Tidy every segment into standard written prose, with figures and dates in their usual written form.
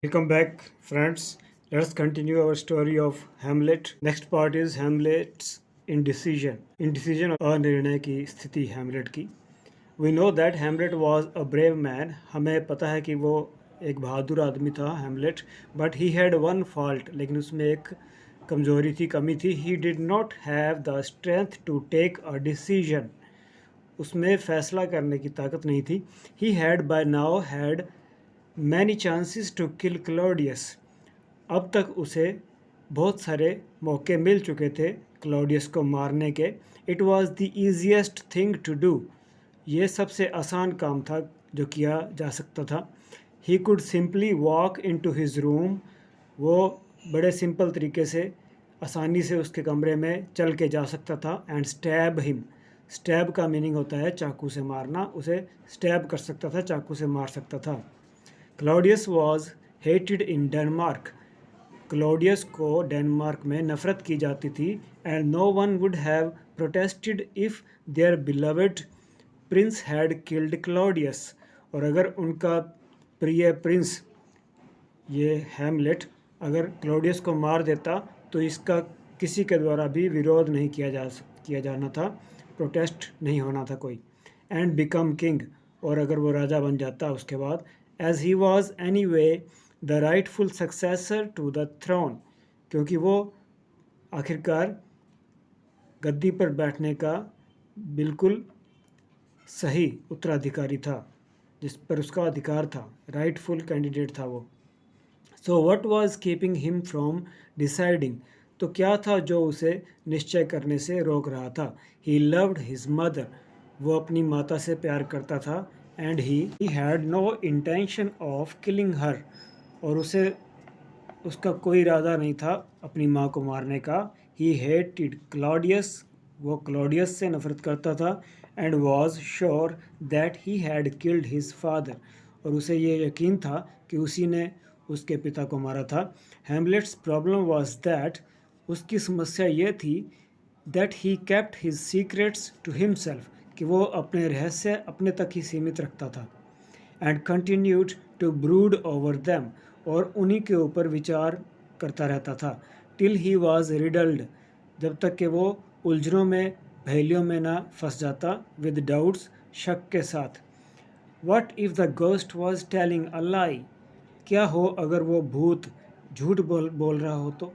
Welcome back, friends. Let's continue our story of Hamlet. Next part is Hamlet's indecision. Indecision अनिर्णय की स्थिति Hamlet की. We know that Hamlet was a brave man. हमें पता है कि वो एक बहादुर आदमी था Hamlet. But he had one fault. लेकिन उसमें एक कमजोरी थी, कमी थी. He did not have the strength to take a decision. उसमें फैसला करने की ताकत नहीं थी. He had by now had many chances to kill Claudius. अब तक उसे बहुत सारे मौके मिल चुके थे क्लॉडियस को मारने के. It was the easiest thing to do. ये सबसे आसान काम था जो किया जा सकता था. He could simply walk in to his room. वो बड़े सिंपल तरीके से आसानी से उसके कमरे में चल के जा सकता था. And stab him. स्टैब का मीनिंग होता है चाकू से मारना. उसे स्टैब कर सकता था, चाकू से मार सकता था. Claudius was hated in Denmark. Claudius को डेनमार्क में नफ़रत की जाती थी. And no one would have protested if their beloved prince had killed Claudius. और अगर उनका प्रिय प्रिंस ये हैमलेट अगर क्लॉडियस को मार देता तो इसका किसी के द्वारा भी विरोध नहीं किया जाना था. प्रोटेस्ट नहीं होना था कोई. And become king. और अगर वो राजा बन जाता उसके बाद. as he was anyway the rightful successor to the throne. क्योंकि वो आखिरकार गद्दी पर बैठने का बिल्कुल सही उत्तराधिकारी था, जिस पर उसका अधिकार था. राइटफुल कैंडिडेट था वो. So what was keeping him from deciding. तो क्या था जो उसे निश्चय करने से रोक रहा था. He loved his mother. वो अपनी माता से प्यार करता था. And he had no intention of killing her. और उसका कोई इरादा नहीं था अपनी माँ को मारने का. ही हेटेड क्लॉडियस. वो क्लॉडियस से नफरत करता था. And was sure that he had killed his father. और उसे ये यकीन था कि उसी ने उसके पिता को मारा था. Hamlet's problem was that. उसकी समस्या ये थी that he kept his secrets to himself. कि वो अपने रहस्य अपने तक ही सीमित रखता था. And continued to brood over them. और उन्हीं के ऊपर विचार करता रहता था. Till he was riddled. जब तक कि वो उलझनों में पहेलियों में ना फंस जाता. With doubts. शक के साथ. What if the ghost was telling a lie. क्या हो अगर वो भूत झूठ बोल रहा हो तो.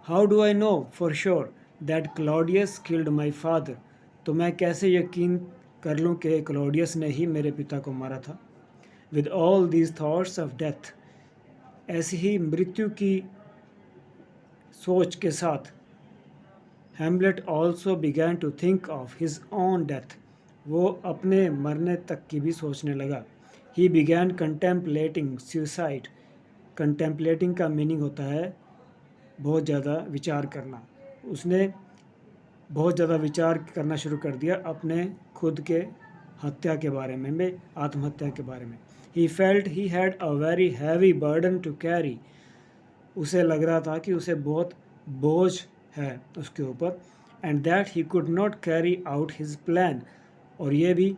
How do I know for sure that Claudius killed my father. तो मैं कैसे यकीन कर लूँ कि क्लॉडियस ने ही मेरे पिता को मारा था. With all these thoughts of death. ऐसी ही मृत्यु की सोच के साथ Hamlet also began to think of his own death. वो अपने मरने तक की भी सोचने लगा. He began contemplating suicide. Contemplating का मीनिंग होता है बहुत ज़्यादा विचार करना. उसने बहुत ज़्यादा विचार करना शुरू कर दिया अपने खुद के हत्या के बारे में आत्महत्या के बारे में. He felt he had a very heavy burden to carry. उसे लग रहा था कि उसे बहुत बोझ है उसके ऊपर. And that he could not carry out his plan. और ये भी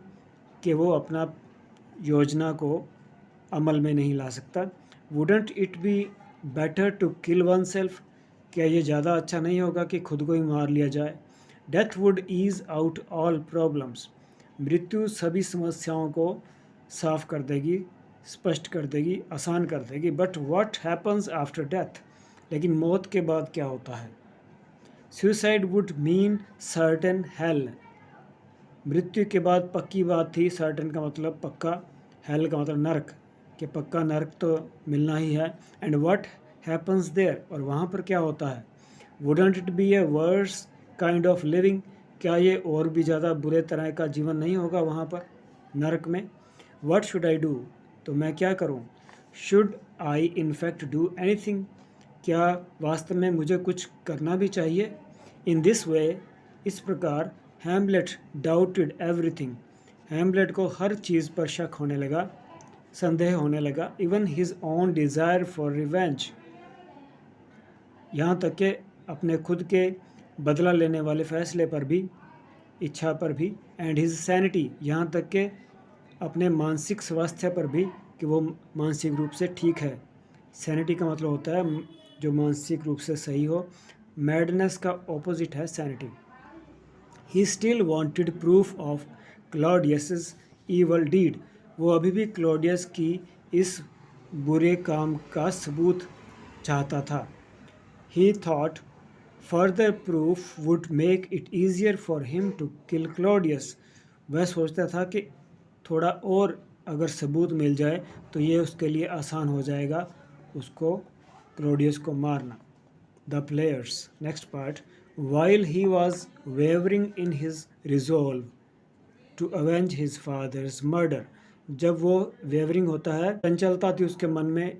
कि वो अपना योजना को अमल में नहीं ला सकता. Wouldn't it be better to kill oneself. क्या ये ज़्यादा अच्छा नहीं होगा कि खुद को ही मार लिया जाए. Death would ease out all problems. मृत्यु सभी समस्याओं को साफ कर देगी, स्पष्ट कर देगी, आसान कर देगी. But what happens after death. लेकिन मौत के बाद क्या होता है. Suicide would mean certain hello. मृत्यु के बाद पक्की बात थी. सर्टेन का मतलब पक्का, हेल का मतलब नरक, कि पक्का नरक तो मिलना ही है. And what happens there. और वहाँ पर क्या होता है. Wouldn't it be a worse kind of living. क्या ये और भी ज़्यादा बुरे तरह का जीवन नहीं होगा वहाँ पर नरक में. What should I do. तो मैं क्या करूँ. Should I in fact do anything. क्या वास्तव में मुझे कुछ करना भी चाहिए. In this way. इस प्रकार हैमलेट डाउटेड एवरीथिंग. हैमलेट को हर चीज़ पर शक होने लगा, संदेह होने लगा. Even his own desire for revenge. यहाँ तक कि अपने खुद के बदला लेने वाले फैसले पर भी, इच्छा पर भी. And his sanity. यहाँ तक कि अपने मानसिक स्वास्थ्य पर भी कि वो मानसिक रूप से ठीक है. सैनिटी का मतलब होता है जो मानसिक रूप से सही हो। मैडनेस का ऑपोजिट है sanity. He still wanted proof of Claudius evil deed. वो अभी भी क्लॉडियस की इस बुरे काम का सबूत चाहता था। He thought further proof would make it easier for him to kill Claudius. वह सोचता था कि थोड़ा और अगर सबूत मिल जाए तो ये उसके लिए आसान हो जाएगा उसको क्लॉडियस को मारना। The players. Next part. While he was wavering in his resolve to avenge his father's murder. जब वो वेवरिंग होता है, चंचलता थी उसके मन में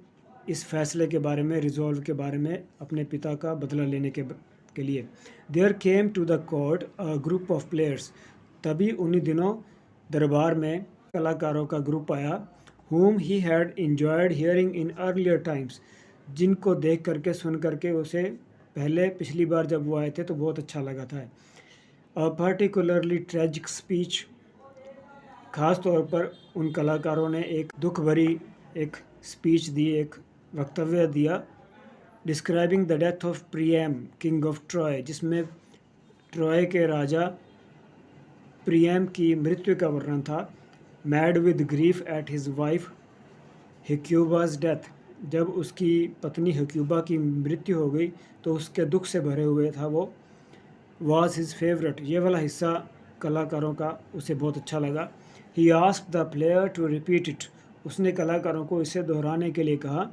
इस फैसले के बारे में, रिजॉल्व के बारे में, अपने पिता का बदला लेने के लिए। There came to the court a group of players. तभी उन्हीं दिनों दरबार में कलाकारों का ग्रुप आया, whom he had enjoyed hearing in earlier times. जिनको देख करके सुन करके उसे पहले पिछली बार जब वो आए थे तो बहुत अच्छा लगा था। अ पर्टिकुलरली ट्रेजिक स्पीच, ख़ास तौर पर उन कलाकारों ने एक दुख भरी एक स्पीच दी, एक वक्तव्य दिया, describing the death of Priam king of Troy, जिसमें ट्रॉय के राजा प्रियम की मृत्यु का वर्णन था। Mad with grief at his wife Hecuba's death, जब उसकी पत्नी हेक्यूबा की मृत्यु हो गई तो उसके दुख से भरे हुए था वो। वाज हिज फेवरेट, ये वाला हिस्सा कलाकारों का उसे बहुत अच्छा लगा। He asked the player to repeat it, उसने कलाकारों को इसे दोहराने के लिए कहा।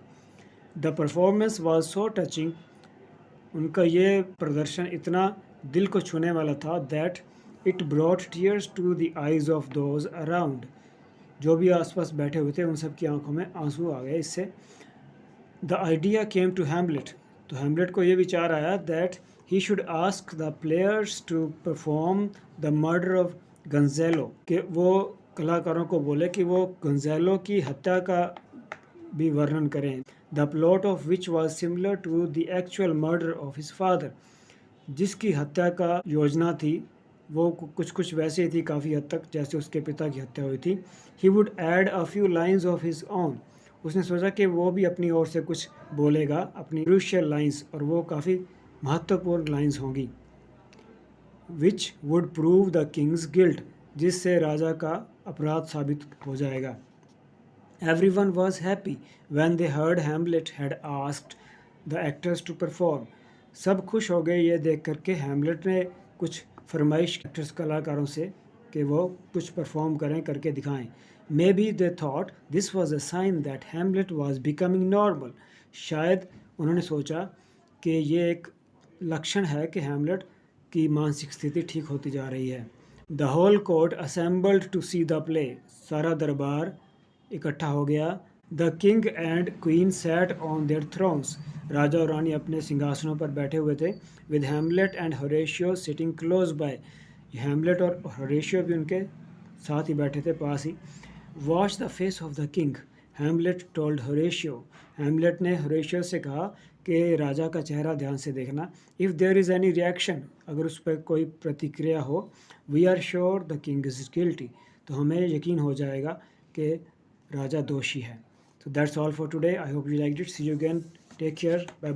The performance was so touching, उनका ये प्रदर्शन इतना दिल को छूने वाला था, that it brought tears to the eyes of those around, जो भी आसपास बैठे हुए थे उन सब की आंखों में आंसू आ गए इससे। The idea came to Hamlet, तो हैमलेट को ये विचार आया that he should ask the players to perform the murder of Gonzago, कि वो कलाकारों को बोले कि वो गंजेलो की हत्या का भी वर्णन करें। The plot of which was similar to the actual murder of his father, जिसकी हत्या का योजना थी वो कुछ वैसे ही थी काफ़ी हद तक जैसे उसके पिता की हत्या हुई थी। He would add a few lines of his own, उसने सोचा कि वो भी अपनी ओर से कुछ बोलेगा, अपनी क्रूशियल लाइन्स, और वो काफ़ी महत्वपूर्ण लाइन्स होंगी। Which would prove the Kings guilt, जिससे राजा का अपराध साबित हो जाएगा। Everyone was happy when they heard Hamlet had asked the actors to perform. सब खुश हो गए ये देख करके हैमलेट ने कुछ फरमाइश एक्टर्स कलाकारों से कि वो कुछ परफॉर्म करें, करके दिखाएं। Maybe they thought this was a sign that Hamlet was becoming normal. शायद उन्होंने सोचा कि ये एक लक्षण है कि हैमलेट की मानसिक स्थिति ठीक होती जा रही है। The whole court assembled to see the play. सारा दरबार इकट्ठा हो गया। The king and queen sat on their thrones, राजा और रानी अपने सिंहासनों पर बैठे हुए थे। With Hamlet and Horatio sitting close by, Hamlet और होरेशियो भी उनके साथ ही बैठे थे, पास ही। Watch the face of the king, Hamlet told Horatio, Hamlet ने होरेशियो से कहा कि राजा का चेहरा ध्यान से देखना। If there is any reaction, अगर उस पर कोई प्रतिक्रिया हो, we are sure the king is guilty, तो हमें यकीन हो जाएगा कि राजा दोषी है। So that's all for today. I hope you liked it. See you again. Take care. Bye.